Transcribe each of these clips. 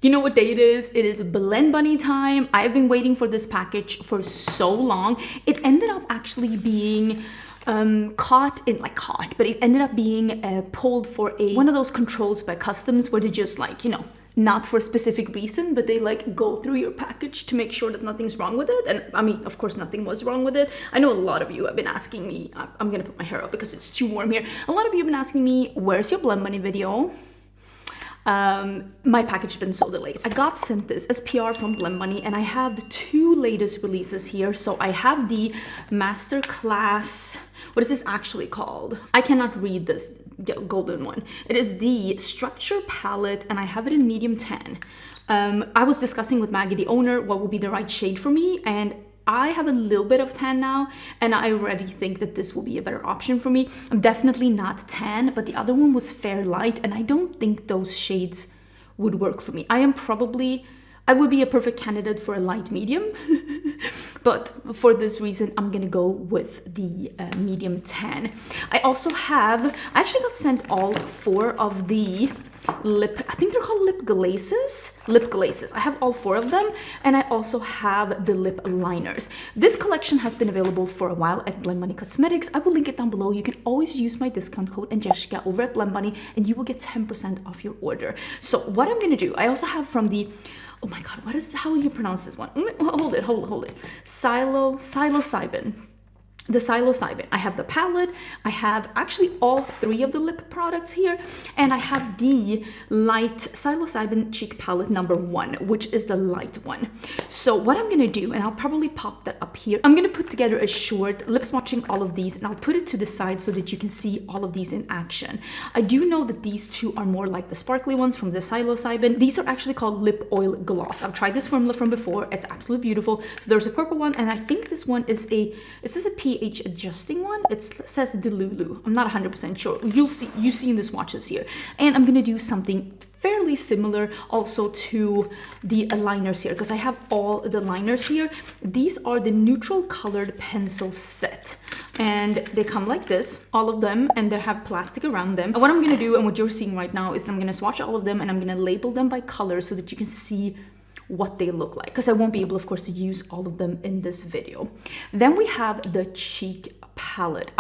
You know what day it is? It is Blend Bunny time. I've been waiting for this package for so long. It ended up actually being but it ended up being pulled for one of those controls by customs where they just like, you know, not for a specific reason, but they like go through your package to make sure that nothing's wrong with it. And I mean, of course, nothing was wrong with it. I know a lot of you have been asking me, I'm gonna put my hair up because it's too warm here. A lot of you have been asking me, where's your Blend Bunny video? My package has been so delayed. I got sent this as PR from Blend Bunny, and I have the two latest releases here. So I have the Masterclass, what is this actually called? I cannot read this golden one. It is the Structure Palette, and I have it in medium tan. I was discussing with Maggie, the owner, what would be the right shade for me, and I have a little bit of tan now, and I already think that this will be a better option for me. I'm definitely not tan, but the other one was fair light, and I don't think those shades would work for me. I would be a perfect candidate for a light medium, but for this reason, I'm gonna go with the medium tan. I actually got sent all 4 of the I think they're called lip glazes. I have all 4 of them, and I also have the lip liners. This collection has been available for a while at Bunny Cosmetics. I will link it down below. You can always use my discount code Angelica over at Blend Bunny, and you will get 10% off your order. So what I'm gonna do, I also have from the, oh my god, how will you pronounce this one? Hold it. Psilocybin. The Psilocybin. I have the palette. I have actually all 3 of the lip products here, and I have the light Psilocybin cheek palette number 1, which is the light one. So what I'm gonna do, and I'll probably pop that up here, I'm gonna put together a short lip swatching all of these, and I'll put it to the side so that you can see all of these in action. I do know that these 2 are more like the sparkly ones from the Psilocybin. These are actually called lip oil gloss. I've tried this formula from before. It's absolutely beautiful. So there's a purple one, and I think this one is a pH adjusting one. It says Delulu. I'm not 100% sure. You see in the swatches here. And I'm gonna do something fairly similar also to the liners here, because I have all the liners here. These are the neutral colored pencil set, and they come like this, all of them, and they have plastic around them. And what I'm gonna do, and what you're seeing right now, is that I'm gonna swatch all of them, and I'm gonna label them by color so that you can see what they look like, because I won't be able, of course, to use all of them in this video. Then we have the cheek palette.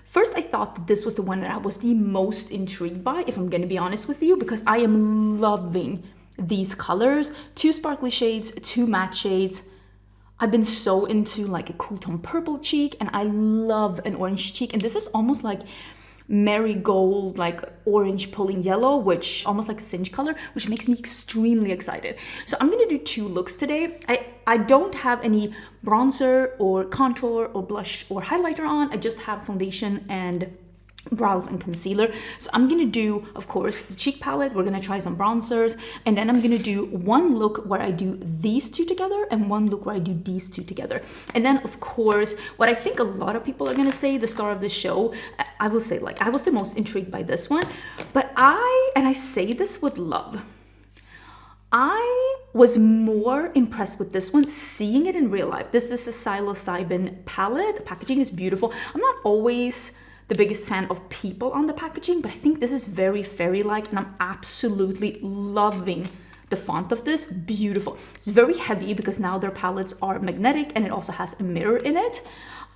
First I thought that this was the one that I was the most intrigued by, if I'm gonna be honest with you, because I am loving these colors. 2 sparkly shades, 2 matte shades. I've been so into like a cool tone purple cheek, and I love an orange cheek, and this is almost like marigold, like orange pulling yellow, which almost like a singe color, which makes me extremely excited. So I'm gonna do 2 looks today. I don't have any bronzer or contour or blush or highlighter on. I just have foundation and brows and concealer. So I'm gonna do, of course, the cheek palette. We're gonna try some bronzers, and then I'm gonna do 1 look where I do these 2 together and 1 look where I do these 2 together. And then, of course, what I think a lot of people are gonna say, the star of the show, I will say, like, I was the most intrigued by this one, but I say this with love, I was more impressed with this one seeing it in real life. This is a Psilocybin palette. The packaging is beautiful. I'm not always the biggest fan of people on the packaging, but I think this is very fairy-like, and I'm absolutely loving the font of this. Beautiful. It's very heavy because now their palettes are magnetic, and it also has a mirror in it.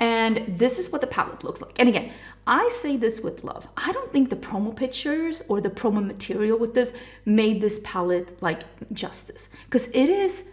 And this is what the palette looks like. And again, I say this with love. I don't think the promo pictures or the promo material with this made this palette like justice, because it is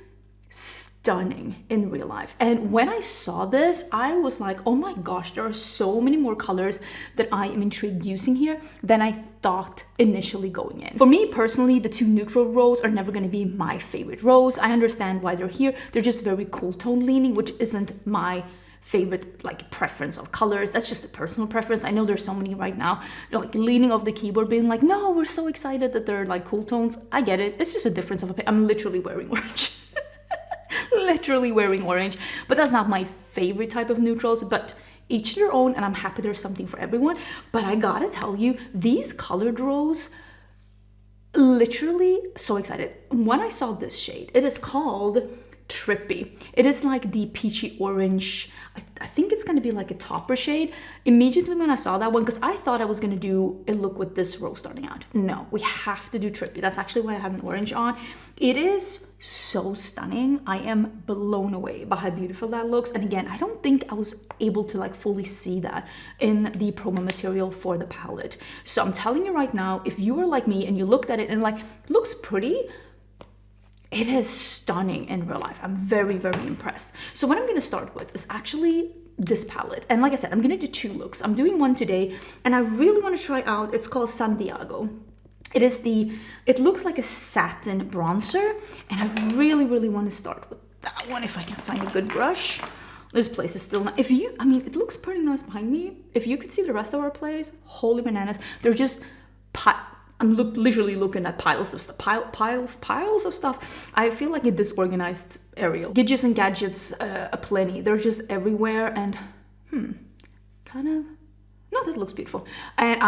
stunning in real life. And when I saw this, I was like, oh my gosh, there are so many more colors that I am intrigued using here than I thought initially going in. For me personally, the 2 neutral rows are never going to be my favorite rows. I understand why they're here. They're just very cool tone leaning, which isn't my favorite like preference of colors. That's just a personal preference. I know there's so many right now, they're like leaning off the keyboard being like, no, we're so excited that they're like cool tones. I get it. It's just a difference of opinion. I'm literally wearing orange. Literally wearing orange, but that's not my favorite type of neutrals, but each their own, and I'm happy there's something for everyone. But I gotta tell you, these colored rows, literally so excited. When I saw this shade, it is called Trippy. It is like the peachy orange. I think it's gonna be like a topper shade. Immediately when I saw that one, because I thought I was gonna do a look with this rose starting out. No, we have to do Trippy. That's actually why I have an orange on. It is so stunning. I am blown away by how beautiful that looks. And again, I don't think I was able to like fully see that in the promo material for the palette. So I'm telling you right now, if you are like me and you looked at it and like, looks pretty, it is stunning in real life. I'm very, very impressed. So what I'm gonna start with is actually this palette. And like I said, I'm gonna do 2 looks. I'm doing one today and I really wanna try out, it's called Santiago. It looks like a satin bronzer, and I really, really want to start with that one if I can find a good brush. This place is still not, it looks pretty nice behind me. If you could see the rest of our place, holy bananas. They're just, literally looking at piles of stuff, piles of stuff. I feel like a disorganized area. Gidgets and gadgets aplenty. They're just everywhere and, no, that looks beautiful. And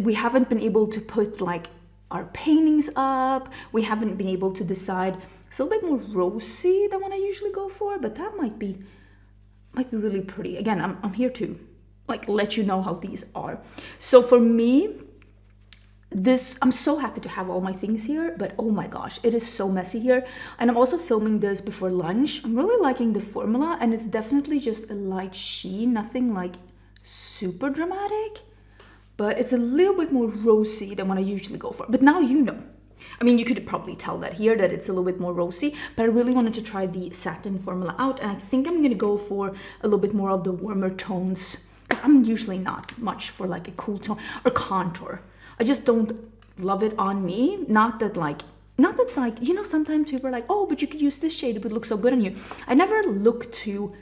we haven't been able to put like our paintings up. We haven't been able to decide. It's a little bit more rosy than what I usually go for, but that might be really pretty. Again, I'm here to like let you know how these are. So for me, I'm so happy to have all my things here, but oh my gosh, it is so messy here. And I'm also filming this before lunch. I'm really liking the formula, and it's definitely just a light sheen, nothing like super dramatic. But it's a little bit more rosy than what I usually go for. But now you know. I mean, you could probably tell that here, that it's a little bit more rosy, but I really wanted to try the satin formula out, and I think I'm gonna go for a little bit more of the warmer tones, because I'm usually not much for like a cool tone or contour. I just don't love it on me. Not that like, you know, sometimes people are like, oh, but you could use this shade, it would look so good on you. I never look to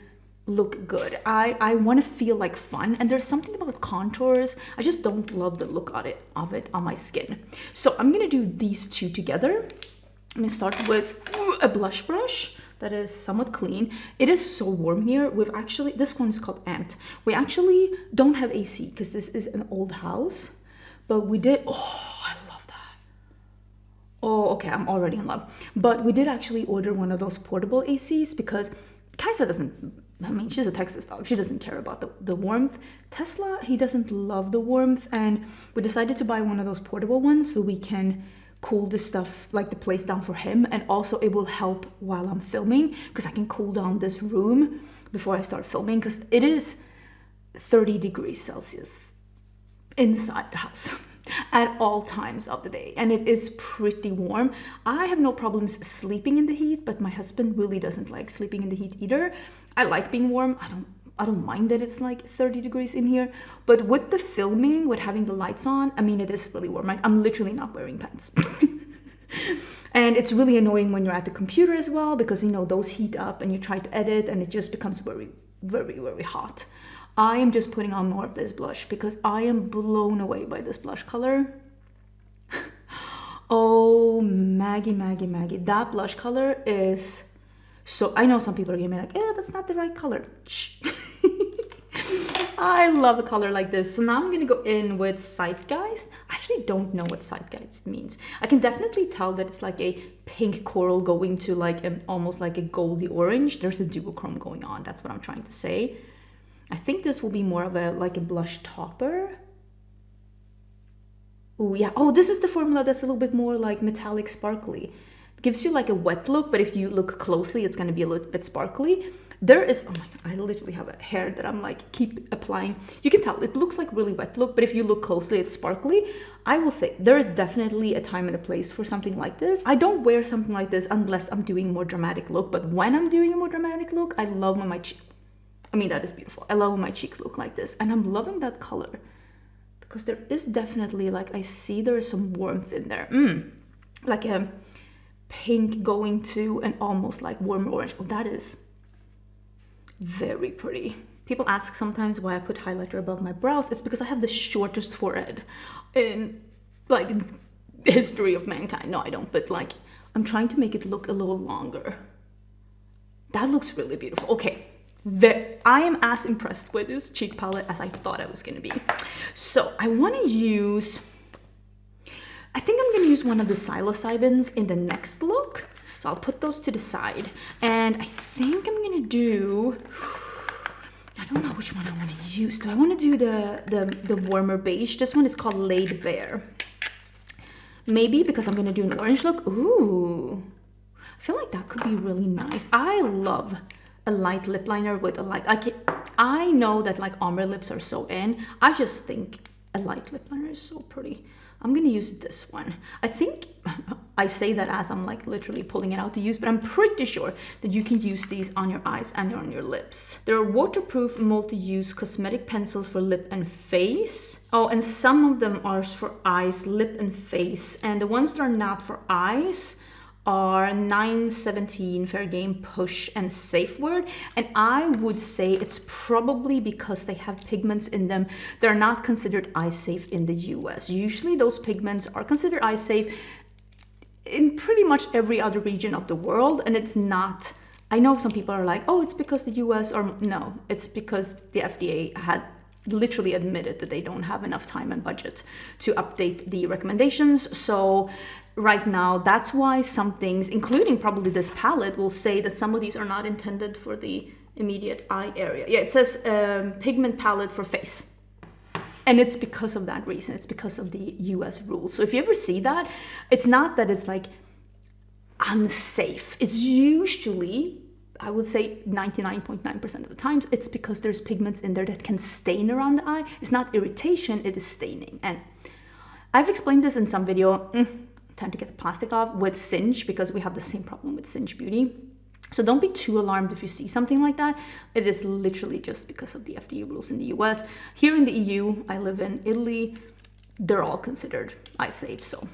look good. I want to feel like fun, and there's something about contours. I just don't love the look of it on my skin. So I'm gonna do these 2 together. I'm gonna start with a blush brush that is somewhat clean. It is so warm here. This one is called Amped. We actually don't have AC because this is an old house, but we did, oh, I love that. Oh, okay, I'm already in love. But we did actually order one of those portable ACs because Kaisa she's a Texas dog. She doesn't care about the warmth. Tesla, he doesn't love the warmth. And we decided to buy one of those portable ones so we can cool the stuff, like the place down for him. And also it will help while I'm filming because I can cool down this room before I start filming because it is 30 degrees Celsius inside the house at all times of the day, and it is pretty warm. I have no problems sleeping in the heat, but my husband really doesn't like sleeping in the heat either. I like being warm. I don't mind that it's like 30 degrees in here, but with the filming, with having the lights on, I mean, it is really warm. I'm literally not wearing pants. And it's really annoying when you're at the computer as well, because you know those heat up and you try to edit and it just becomes very, very, very hot. I am just putting on more of this blush because I am blown away by this blush color. Oh, Maggie. That blush color is so, I know some people are gonna be like, yeah, that's not the right color. Shh. I love a color like this. So now I'm gonna go in with Zeitgeist. I actually don't know what Zeitgeist means. I can definitely tell that it's like a pink coral going to like almost like a goldy orange. There's a duochrome going on. That's what I'm trying to say. I think this will be more of a blush topper. Oh yeah. Oh, this is the formula that's a little bit more like metallic sparkly. It gives you like a wet look, but if you look closely, it's going to be a little bit sparkly. There is, oh my God, I literally have a hair that I'm like keep applying. You can tell it looks like really wet look, but if you look closely, it's sparkly. I will say there is definitely a time and a place for something like this. I don't wear something like this unless I'm doing a more dramatic look, but when I'm doing a more dramatic look, I love when that is beautiful. I love when my cheeks look like this, and I'm loving that color because there is definitely like, I see there is some warmth in there. Like a pink going to an almost like warm orange. Oh, that is very pretty. People ask sometimes why I put highlighter above my brows. It's because I have the shortest forehead in like history of mankind. No, I don't, but like I'm trying to make it look a little longer. That looks really beautiful. Okay. I am as impressed with this cheek palette as I thought I was going to be. So I want to use, I think I'm going to use one of the psilocybins in the next look. So I'll put those to the side. And I think I'm gonna do, I don't know which one I want to use. Do I want to do the warmer beige? This one is called Laid Bare. Maybe because I'm going to do an orange look. Ooh, I feel like that could be really nice. I love a light lip liner with a light, I know that like ombre lips are so in. I just think a light lip liner is so pretty. I'm gonna use this one. I think I say that as I'm like literally pulling it out to use, but I'm pretty sure that you can use these on your eyes and on your lips. There are waterproof multi-use cosmetic pencils for lip and face. Oh, and some of them are for eyes, lip and face. And the ones that are not for eyes are 917 Fair Game, Push, and Safe Word. And I would say it's probably because they have pigments in them. They're not considered eye safe in the US. Usually those pigments are considered eye safe in pretty much every other region of the world. And it's not, I know some people are like, oh, it's because the US, or no, it's because the FDA had literally admitted that they don't have enough time and budget to update the recommendations. So right now, that's why some things, including probably this palette, will say that some of these are not intended for the immediate eye area. Yeah, it says pigment palette for face. And it's because of that reason. It's because of the US rules. So if you ever see that, it's not that it's like unsafe. It's usually, I would say 99.9% of the times, it's because there's pigments in there that can stain around the eye. It's not irritation, it is staining. And I've explained this in some video. Time to get the plastic off with Singe, because we have the same problem with Singe Beauty. So don't be too alarmed if you see something like that. It is literally just because of the FDA rules in the US. Here in the EU, I live in Italy, they're all considered eye safe. So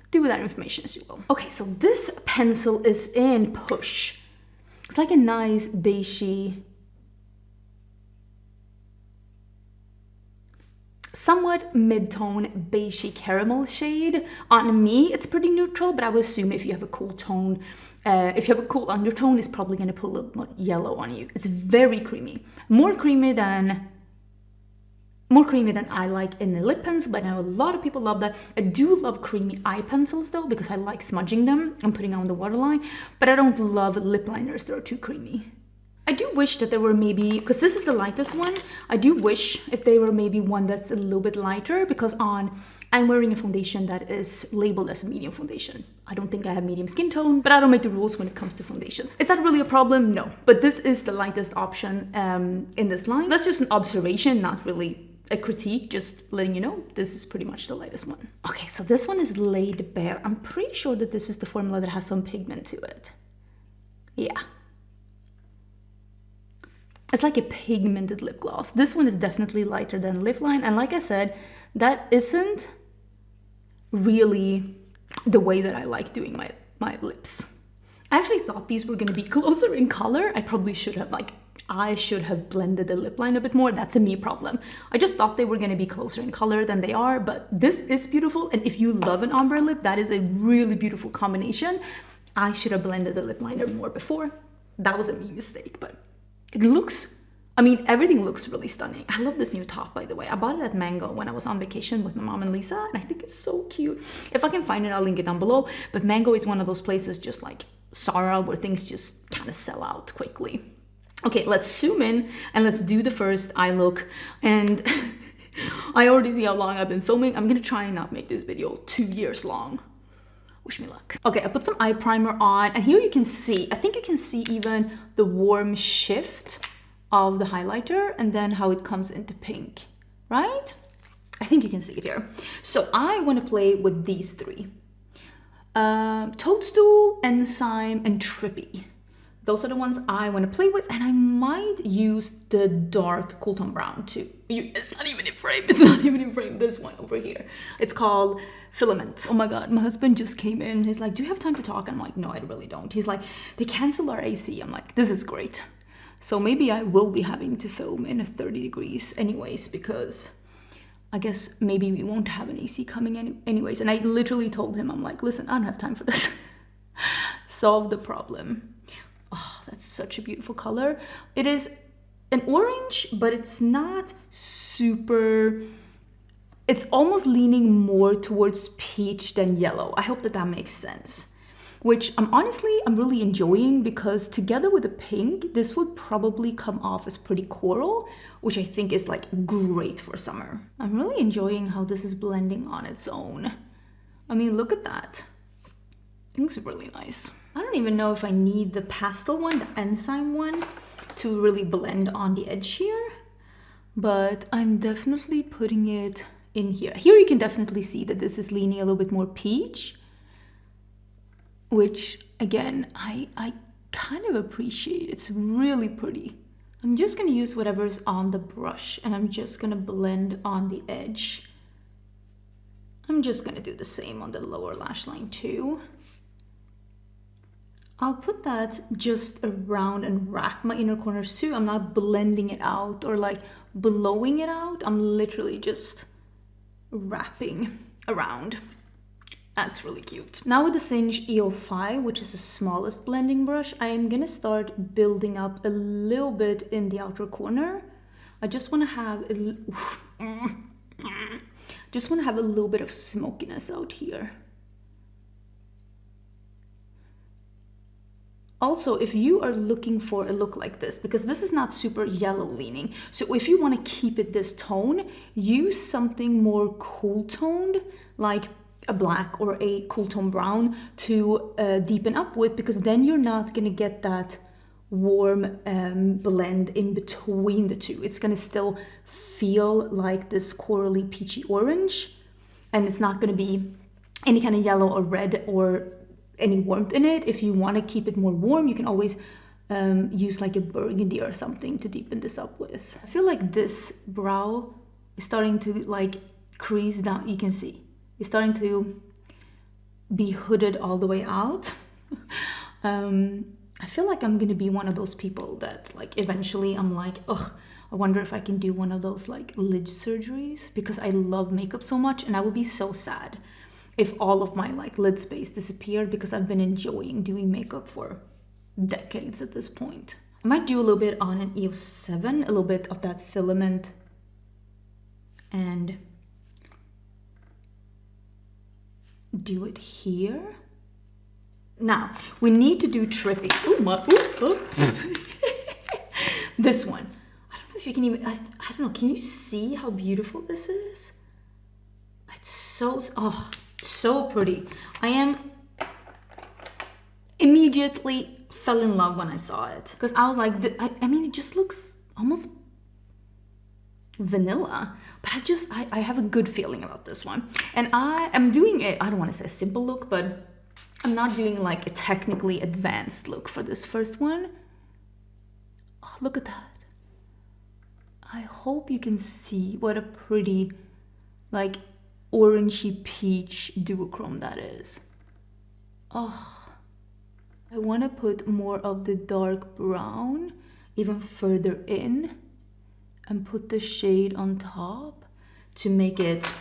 do with that information as you will. Okay, so this pencil is in Push. It's like a nice beigey, somewhat mid-tone beigey caramel shade. On me, it's pretty neutral, but I would assume if you have a cool tone, if you have a cool undertone, it's probably going to put a little more yellow on you. It's very creamy, more creamy than I like in the lip pencil, but I know a lot of people love that. I do love creamy eye pencils though, because I like smudging them and putting on the waterline, but I don't love lip liners that are too creamy. I do wish that there were maybe, because this is the lightest one, I do wish if they were maybe one that's a little bit lighter, because I'm wearing a foundation that is labeled as a medium foundation. I don't think I have medium skin tone, but I don't make the rules when it comes to foundations. Is that really a problem? No, but this is the lightest option in this line. That's just an observation, not really a critique, just letting you know this is pretty much the lightest one. Okay, so this one is Laid Bare. I'm pretty sure that this is the formula that has some pigment to it. Yeah. It's like a pigmented lip gloss. This one is definitely lighter than Lip Line. And like I said, that isn't really the way that I like doing my lips. I actually thought these were gonna be closer in color. I should have blended the lip line a bit more. That's a me problem. I just thought they were gonna be closer in color than they are, but this is beautiful. And if you love an ombre lip, that is a really beautiful combination. I should have blended the lip liner more before. That was a me mistake, but it looks, I mean, everything looks really stunning. I love this new top, by the way. I bought it at Mango when I was on vacation with my mom and Lisa, and I think it's so cute. If I can find it, I'll link it down below. But Mango is one of those places just like Zara where things just kind of sell out quickly. Okay, let's zoom in and let's do the first eye look. And I already see how long I've been filming. I'm gonna try and not make this video 2 years long. Wish me luck. Okay, I put some eye primer on, and here you can see, I think you can see even the warm shift of the highlighter and then how it comes into pink, right? I think you can see it here. So I want to play with these three. Toadstool, Enzyme, and Trippy. Those are the ones I want to play with, and I might use the dark cool tone brown too. It's not even in frame. It's not even in frame. This one over here. It's called Filament. Oh my god, my husband just came in. He's like, do you have time to talk? I'm like, no, I really don't. He's like, they canceled our AC. I'm like, this is great. So maybe I will be having to film in 30 degrees anyways, because I guess maybe we won't have an AC coming anyways. And I literally told him, I'm like, listen, I don't have time for this. Solve the problem. Oh, that's such a beautiful color. It is an orange, but it's not super, it's almost leaning more towards peach than yellow. I hope that that makes sense. which I'm really enjoying, because together with the pink, this would probably come off as pretty coral, which I think is like great for summer. I'm really enjoying how this is blending on its own. I mean, look at that. It looks really nice. I don't even know if I need the pastel one, the enzyme one, to really blend on the edge here, but I'm definitely putting it in here. Here you can definitely see that this is leaning a little bit more peach, which again, I kind of appreciate. It's really pretty. I'm just gonna use whatever's on the brush, and I'm just gonna blend on the edge. I'm just gonna do the same on the lower lash line too. I'll put that just around and wrap my inner corners too. I'm not blending it out or like blowing it out. I'm literally just wrapping around. That's really cute. Now with the Singe EO5, which is the smallest blending brush, I am gonna start building up a little bit in the outer corner. I just wanna have a little bit of smokiness out here. Also, if you are looking for a look like this, because this is not super yellow leaning, so if you want to keep it this tone, use something more cool toned, like a black or a cool tone brown to deepen up with, because then you're not going to get that warm blend in between the two. It's going to still feel like this corally peachy orange, and it's not going to be any kind of yellow or red or any warmth in it. If you want to keep it more warm, you can always use like a burgundy or something to deepen this up with. I feel like this brow is starting to like crease down. You can see it's starting to be hooded all the way out. I feel like I'm gonna be one of those people that like eventually I'm like, ugh, I wonder if I can do one of those like lid surgeries, because I love makeup so much, and I would be so sad if all of my like lid space disappeared, because I've been enjoying doing makeup for decades at this point. I might do a little bit on an EO7, a little bit of that filament, and do it here. Now, we need to do tripping. This one. I don't know if you can even, I don't know, can you see how beautiful this is? It's so pretty. I am immediately fell in love when I saw it, because I was like, I mean, it just looks almost vanilla, but I have a good feeling about this one. And I am doing it, I don't want to say a simple look, but I'm not doing like a technically advanced look for this first one. Oh, look at that. I hope you can see what a pretty like orangey peach duochrome that is. Oh, I want to put more of the dark brown even further in and put the shade on top to make it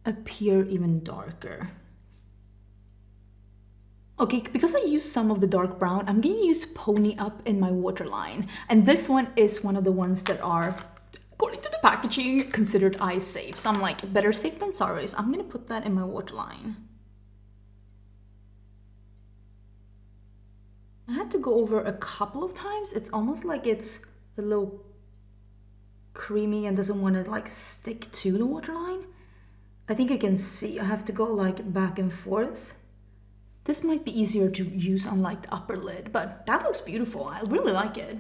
appear even darker. Okay, because I used some of the dark brown, I'm gonna use Pony Up in my waterline. And this one is one of the ones that are, according to the packaging, considered eye safe. So I'm like, better safe than sorry. So I'm gonna put that in my waterline. I had to go over a couple of times. It's almost like it's a little creamy and doesn't want to like stick to the waterline. I think you can see I have to go like back and forth. This might be easier to use on like the upper lid, but that looks beautiful. I really like it.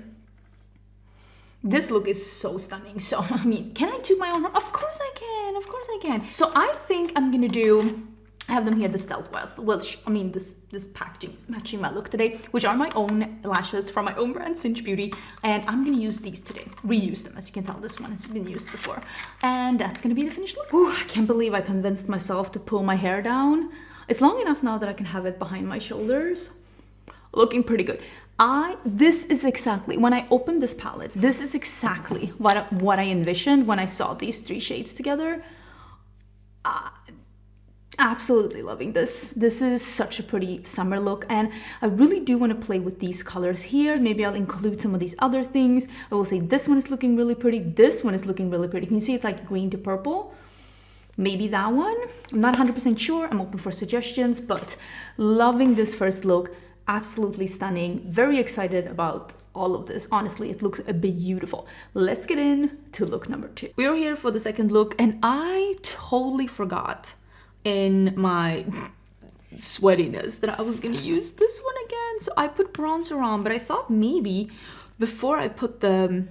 This look is so stunning. So, I mean, can I toot my own horn? Of course I can, of course I can. So I think I'm gonna do, I have them here, the Stealth Wealth, which, I mean, this packaging is matching my look today, which are my own lashes from my own brand, Singe Beauty. And I'm gonna use these today, reuse them. As you can tell, this one has been used before. And that's gonna be the finished look. Ooh, I can't believe I convinced myself to pull my hair down. It's long enough now that I can have it behind my shoulders. Looking pretty good. This is exactly, when I opened this palette, this is exactly what I envisioned when I saw these three shades together. Absolutely loving this. This is such a pretty summer look, and I really do want to play with these colors here. Maybe I'll include some of these other things. I will say this one is looking really pretty. This one is looking really pretty. Can you see it's like green to purple? maybe that one. I'm not 100% sure. I'm open for suggestions, but loving this first look. Absolutely stunning. Very excited about all of this. Honestly, it looks a bit beautiful. Let's get in to look number 2. We are here for the second look, and I totally forgot in my sweatiness that I was gonna use this one again. So I put bronzer on, but I thought maybe before I put the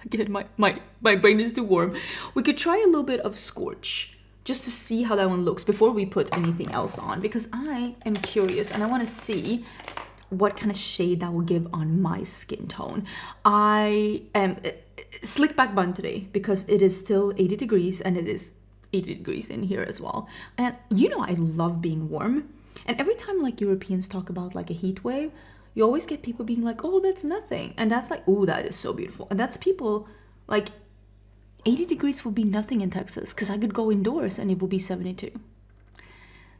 again, my brain is too warm. We could try a little bit of Scorch just to see how that one looks before we put anything else on, because I am curious and I want to see what kind of shade that will give on my skin tone. I am slick back bun today because it is still 80 degrees and it is 80 degrees in here as well. And you know, I love being warm. And every time like Europeans talk about like a heat wave, you always get people being like, oh, that's nothing. And that's like, oh, that is so beautiful. And that's people like 80 degrees will be nothing in Texas because I could go indoors and it will be 72.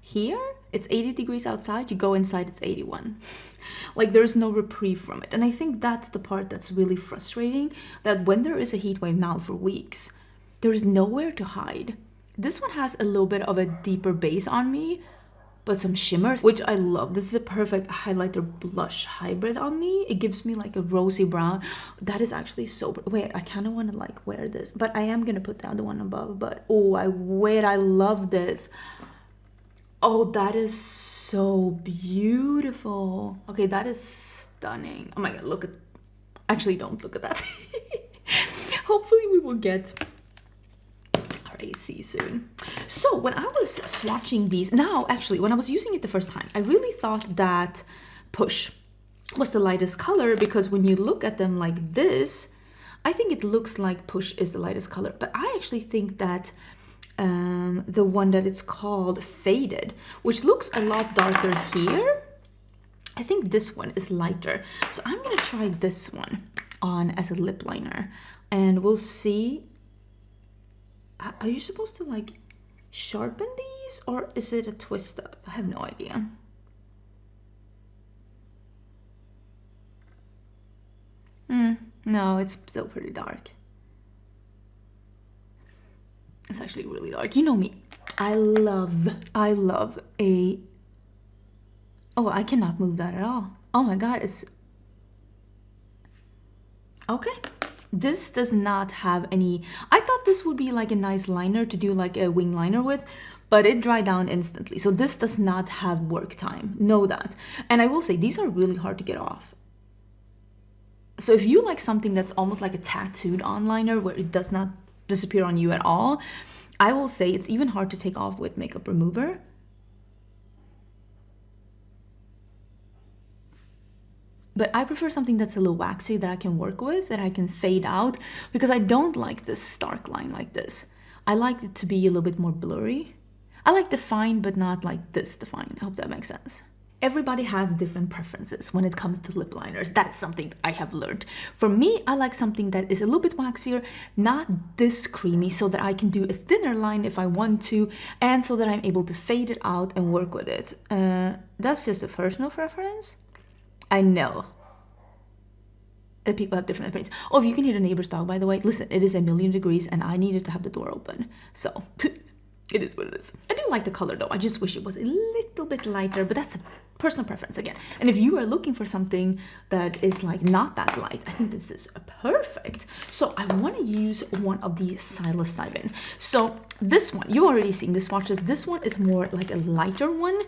Here, it's 80 degrees outside. You go inside, it's 81. Like there's no reprieve from it. And I think that's the part that's really frustrating, that when there is a heat wave now for weeks, there's nowhere to hide. This one has a little bit of a deeper base on me, but some shimmers, which I love. This is a perfect highlighter blush hybrid on me. It gives me like a rosy brown. That is actually so, wait, I kind of want to like wear this, but I am going to put the other one above, but oh, I love this. Oh, that is so beautiful. Okay, that is stunning. Oh my God, look at, actually don't look at that. Hopefully we will get AC soon. So when I was swatching these, now actually when I was using it the first time, I really thought that Push was the lightest color, because when you look at them like this, I think it looks like Push is the lightest color, but I actually think that the one that it's called Faded, which looks a lot darker here, I think this one is lighter. So I'm gonna try this one on as a lip liner and we'll see. Are you supposed to like sharpen these or is it a twist up? I have no idea. No, it's still pretty dark. It's actually really dark. You know me. I love a... Oh, I cannot move that at all. Oh my God, it's... Okay. This does not have any... I thought this would be like a nice liner to do like a wing liner with, but it dried down instantly. So this does not have work time. Know that. And I will say, these are really hard to get off. So if you like something that's almost like a tattooed on liner where it does not disappear on you at all, I will say it's even hard to take off with makeup remover. But I prefer something that's a little waxy that I can work with, that I can fade out, because I don't like this stark line like this. I like it to be a little bit more blurry. I like defined, but not like this defined. I hope that makes sense. Everybody has different preferences when it comes to lip liners. That's something I have learned. For me, I like something that is a little bit waxier, not this creamy, so that I can do a thinner line if I want to, and so that I'm able to fade it out and work with it. That's just a personal preference. I know that people have different opinions. Oh, if you can hear the neighbor's dog, by the way, listen, it is 1,000,000 degrees and I needed to have the door open. So it is what it is. I do like the color though. I just wish it was a little bit lighter, but that's a personal preference again. And if you are looking for something that is like not that light, I think this is perfect. So I want to use one of the Psilocybin. So this one, you already seen the swatches. This one is more like a lighter one.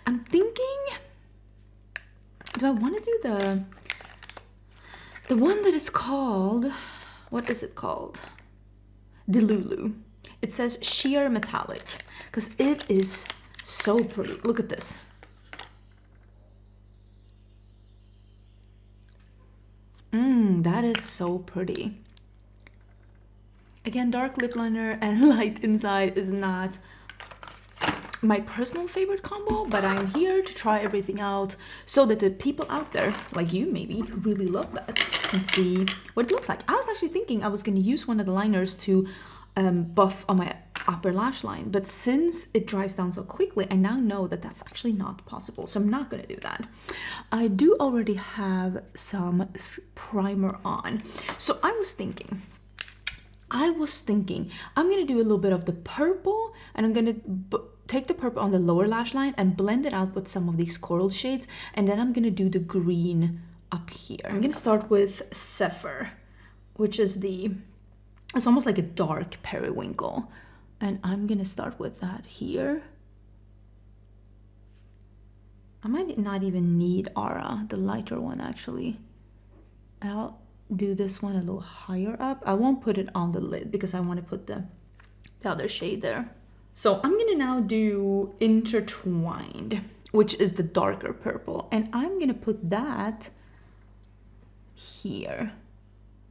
I'm thinking, do I want to do the one that is called, what is it called? Delulu. It says sheer metallic, because it is so pretty. Look at this. That is so pretty. Again, dark lip liner and light inside is not my personal favorite combo, but I'm here to try everything out so that the people out there, like you maybe, really love that and see what it looks like. I was actually thinking I was going to use one of the liners to buff on my upper lash line, but since it dries down so quickly, I now know that that's actually not possible, so I'm not going to do that. I do already have some primer on, so I was thinking I was thinking I'm gonna do a little bit of the purple, and I'm gonna take the purple on the lower lash line and blend it out with some of these coral shades, and then I'm gonna do the green up here. I'm gonna start with Zephyr, which is it's almost like a dark periwinkle, and I'm gonna start with that here. I might not even need Aura, the lighter one actually. I'll do this one a little higher up. I won't put it on the lid because I want to put the other shade there. So I'm gonna now do Intertwined, which is the darker purple, and I'm gonna put that here.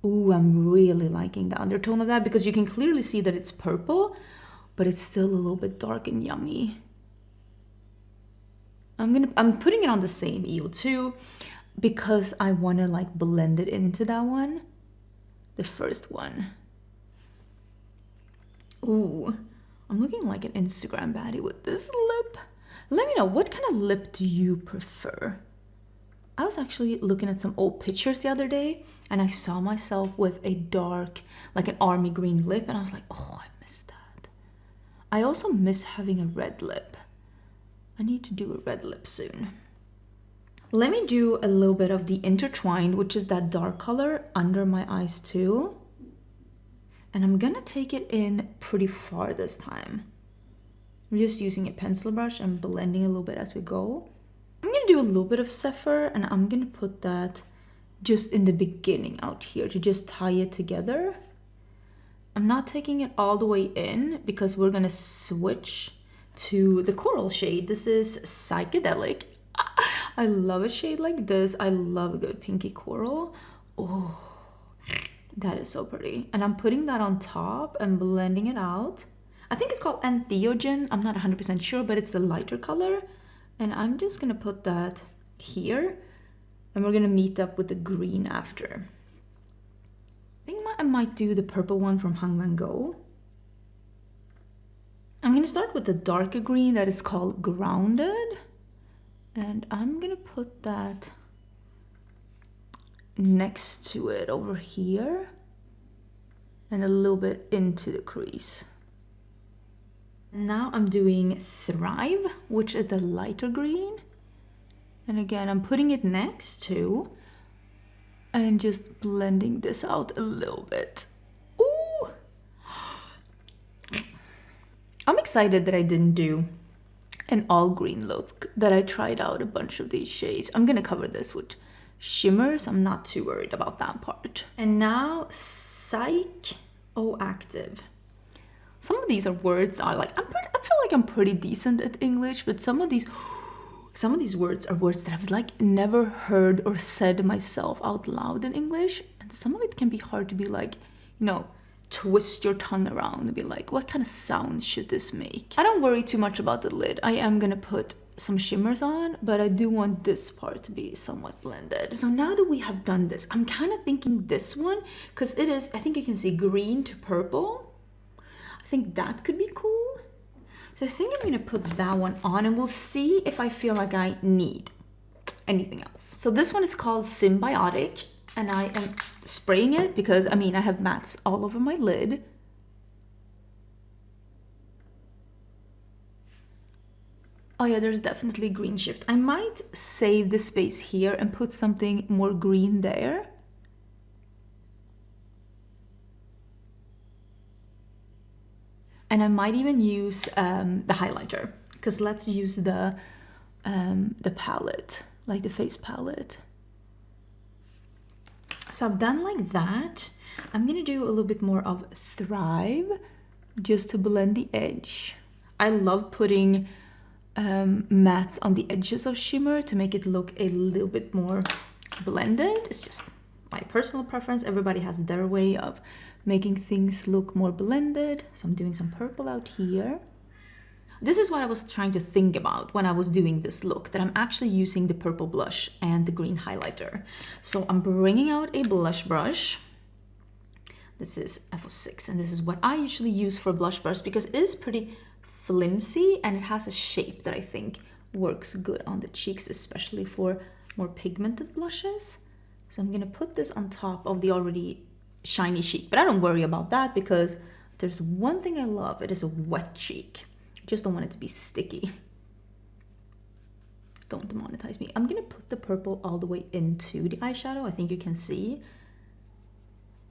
Ooh, I'm really liking the undertone of that because you can clearly see that it's purple, but it's still a little bit dark and yummy. I'm putting it on the same eel too because I want to like blend it into that one, the first one. Ooh, I'm looking like an Instagram baddie with this lip. Let me know, what kind of lip do you prefer? I was actually looking at some old pictures the other day and I saw myself with a dark, like an army green lip, and I was like, oh, I miss that. I also miss having a red lip. I need to do a red lip soon. Let me do a little bit of the Intertwined, which is that dark color, under my eyes too. And I'm gonna take it in pretty far this time. I'm just using a pencil brush and blending a little bit as we go. I'm gonna do a little bit of Zephyr, and I'm gonna put that just in the beginning out here to just tie it together. I'm not taking it all the way in because we're gonna switch to the coral shade. This is Psychedelic. I love a shade like this. I love a good pinky coral. Oh, that is so pretty. And I'm putting that on top and blending it out. I think it's called Entheogen. I'm not 100% sure, but it's the lighter color. And I'm just gonna put that here, and we're gonna meet up with the green after. I think I might do the purple one from Hang Van Gogh. I'm gonna start with the darker green that is called Grounded, and I'm gonna put that next to it over here and a little bit into the crease. Now I'm doing Thrive, which is the lighter green, and again I'm putting it next to and just blending this out a little bit. Ooh! I'm excited that I didn't do an all green look, that I tried out a bunch of these shades. I'm gonna cover this with shimmers. I'm not too worried about that part. And now Psych O Active. Some of these are words are like, I feel like I'm pretty decent at English, but some of these words are words that I've like never heard or said myself out loud in English. And some of it can be hard to be like, you know, twist your tongue around and be like, what kind of sound should this make? I don't worry too much about the lid. I am gonna put some shimmers on, but I do want this part to be somewhat blended. So now that we have done this, I'm kind of thinking this one, because it is, I think you can see green to purple. I think that could be cool. So I think I'm gonna put that one on, and we'll see if I feel like I need anything else. So this one is called Symbiotic, and I am spraying it because, I mean, I have mattes all over my lid. Oh yeah, there's definitely green shift. I might save the space here and put something more green there. And I might even use the highlighter, because let's use the palette, like the face palette. So I've done like that. I'm gonna do a little bit more of Thrive, just to blend the edge. I love putting mattes on the edges of shimmer to make it look a little bit more blended. It's just my personal preference. Everybody has their way of making things look more blended. So I'm doing some purple out here. This is what I was trying to think about when I was doing this look, that I'm actually using the purple blush and the green highlighter. So I'm bringing out a blush brush. This is F06, and this is what I usually use for blush brush because it is pretty flimsy and it has a shape that I think works good on the cheeks, especially for more pigmented blushes. So I'm gonna put this on top of the already shiny cheek, but I don't worry about that because there's one thing I love. It is a wet cheek. I just don't want it to be sticky. Don't demonetize me. I'm gonna put the purple all the way into the eyeshadow. I think you can see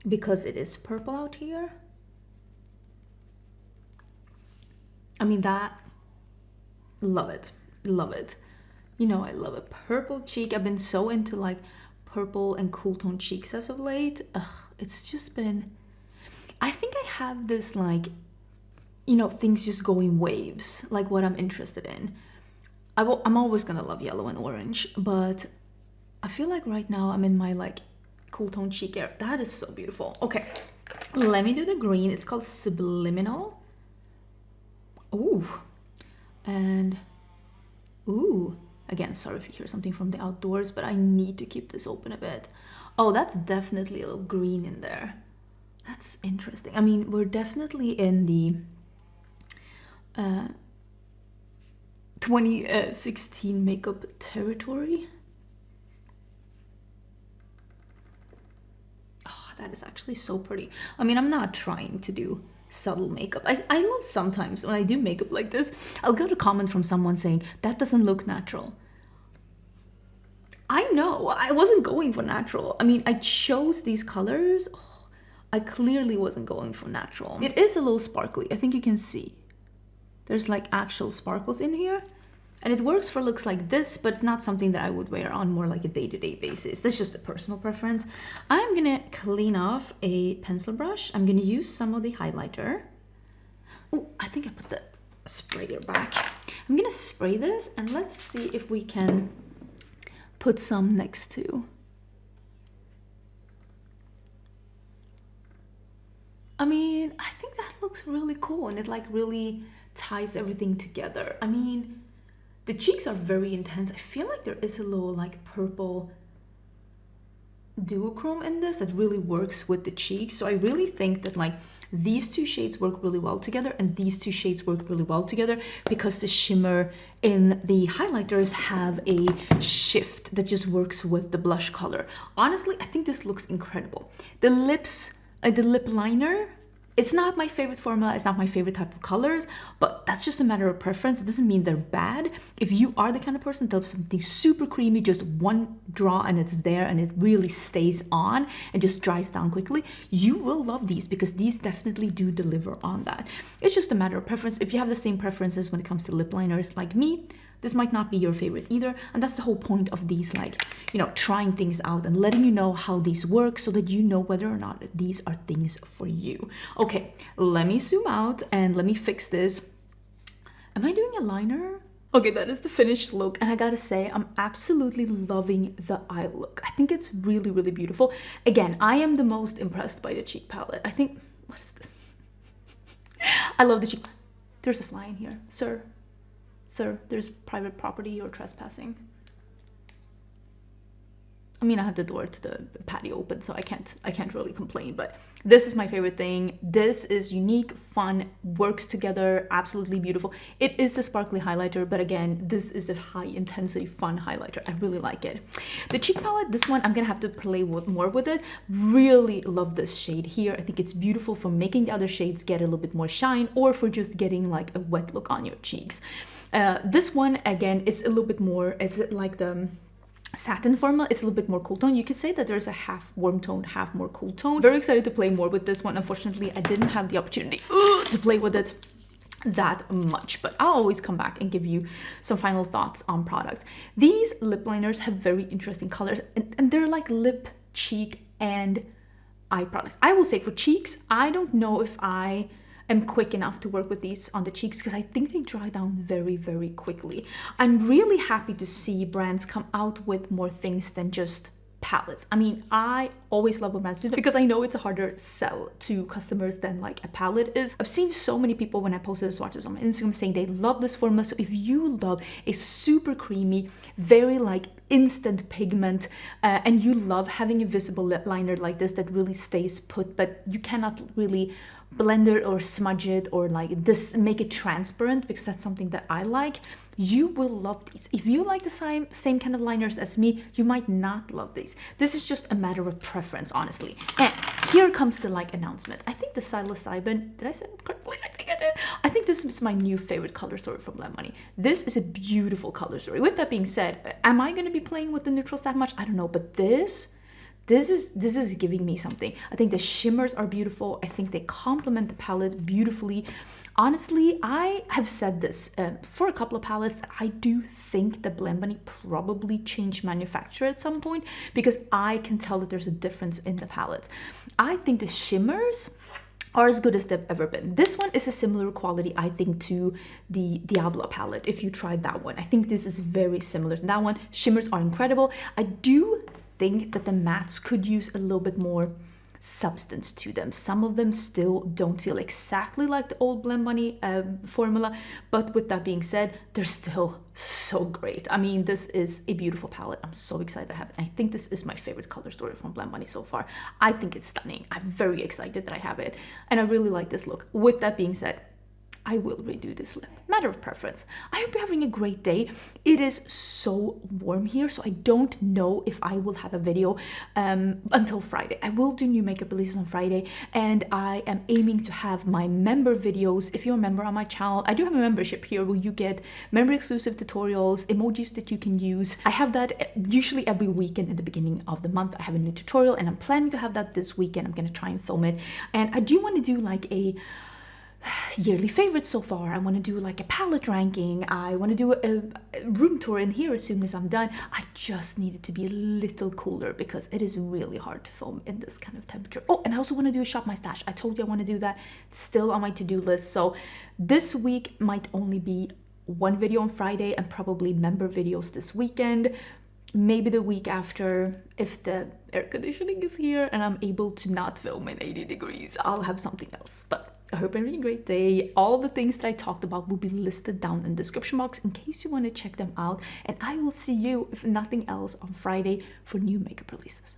because it is purple out here. I mean, that, love it, love it. You know, I love a purple cheek. I've been so into like purple and cool tone cheeks as of late. Ugh, it's just been, I think I have this like, you know, things just go in waves, like what I'm interested in. I'm always gonna love yellow and orange, but I feel like right now I'm in my like cool tone cheek area. That is so beautiful. Okay, let me do the green. It's called Subliminal. Ooh, and ooh, again, sorry if you hear something from the outdoors, but I need to keep this open a bit. Oh, that's definitely a little green in there. That's interesting. I mean, we're definitely in the 2016 makeup territory. Oh, that is actually so pretty. I mean, I'm not trying to do subtle makeup. I love sometimes when I do makeup like this, I'll get a comment from someone saying, that doesn't look natural. I know, I wasn't going for natural. I mean, I chose these colors. Oh, I clearly wasn't going for natural. It is a little sparkly. I think you can see. There's like actual sparkles in here. And it works for looks like this, but it's not something that I would wear on more like a day-to-day basis. That's just a personal preference. I'm gonna clean off a pencil brush. I'm gonna use some of the highlighter. Oh, I think I put the sprayer back. I'm gonna spray this and let's see if we can put some next to. I mean, I think that looks really cool and it like really ties everything together. I mean, the cheeks are very intense. I feel like there is a little like purple duochrome in this that really works with the cheeks. So I really think that like these two shades work really well together and these two shades work really well together because the shimmer in the highlighters have a shift that just works with the blush color. Honestly, I think this looks incredible. The lips, the lip liner, it's not my favorite formula, it's not my favorite type of colors, but that's just a matter of preference. It doesn't mean they're bad. If you are the kind of person that loves something super creamy, just one draw and it's there and it really stays on and just dries down quickly, you will love these because these definitely do deliver on that. It's just a matter of preference. If you have the same preferences when it comes to lip liners like me, this might not be your favorite either. And that's the whole point of these, like, you know, trying things out and letting you know how these work so that you know whether or not these are things for you. Okay, let me zoom out and let me fix this. Am I doing a liner? Okay, that is the finished look. And I gotta say, I'm absolutely loving the eye look. I think it's really, really beautiful. Again, I am the most impressed by the cheek palette. I think, what is this? I love the cheek. There's a fly in here, sir. Sir, there's private property, you're trespassing. I mean, I have the door to the patio open, so I can't really complain, but this is my favorite thing. This is unique, fun, works together, absolutely beautiful. It is the sparkly highlighter, but again, this is a high intensity, fun highlighter. I really like it. The cheek palette, this one, I'm gonna have to play more with it. Really love this shade here. I think it's beautiful for making the other shades get a little bit more shine or for just getting like a wet look on your cheeks. This one, again, it's a little bit more, it's like the satin formula, it's a little bit more cool tone. You could say that there's a half warm tone, half more cool tone. Very excited to play more with this one. Unfortunately, I didn't have the opportunity to play with it that much, but I'll always come back and give you some final thoughts on products. These lip liners have very interesting colors and they're like lip, cheek, and eye products. I will say for cheeks, I don't know if I am quick enough to work with these on the cheeks because I think they dry down very, very quickly. I'm really happy to see brands come out with more things than just palettes. I mean, I always love when brands do that because I know it's a harder sell to customers than like a palette is. I've seen so many people when I posted the swatches on my Instagram saying they love this formula. So if you love a super creamy, very like instant pigment and you love having a visible lip liner like this that really stays put, but you cannot really blend it or smudge it or like this, make it transparent, because that's something that I like, you will love these. If you like the same kind of liners as me, you might not love these. This is just a matter of preference, honestly. And here comes the like announcement. I think the Psilocybin, did I say it correctly? I think I did. I think this is my new favorite color story from Blend Bunny. This is a beautiful color story. With that being said, am I going to be playing with the neutrals that much? I don't know, but this is giving me something. I think the shimmers are beautiful. I think they complement the palette beautifully. Honestly, I have said this for a couple of palettes that I do think that Blend Bunny probably changed manufacturer at some point, because I can tell that there's a difference in the palette. I think the shimmers are as good as they've ever been. This one is a similar quality, I think, to the Diablo palette. If you tried that one, I think this is very similar to that one. Shimmers are incredible. I do think that the mattes could use a little bit more substance to them. Some of them still don't feel exactly like the old Blend Bunny formula, but with that being said, they're still so great. I mean, this is a beautiful palette. I'm so excited to have it. I think this is my favorite color story from Blend Bunny so far. I think it's stunning. I'm very excited that I have it, and I really like this look. With that being said, I will redo this lip. Matter of preference. I hope you're having a great day. It is so warm here, so I don't know if I will have a video until Friday. I will do new makeup releases on Friday, and I am aiming to have my member videos. If you're a member on my channel, I do have a membership here where you get member exclusive tutorials, emojis that you can use. I have that usually every weekend at the beginning of the month. I have a new tutorial, and I'm planning to have that this weekend. I'm going to try and film it, and I do want to do like a yearly favorites so far. I want to do like a palette ranking. I want to do a room tour in here as soon as I'm done. I just need it to be a little cooler because it is really hard to film in this kind of temperature. Oh, and I also want to do a shop my stash. I told you I want to do that. It's still on my to-do list. So this week might only be one video on Friday and probably member videos this weekend. Maybe the week after, if the air conditioning is here and I'm able to not film in 80 degrees, I'll have something else. But I hope you're having a great day. All the things that I talked about will be listed down in the description box in case you want to check them out. And I will see you, if nothing else, on Friday for new makeup releases.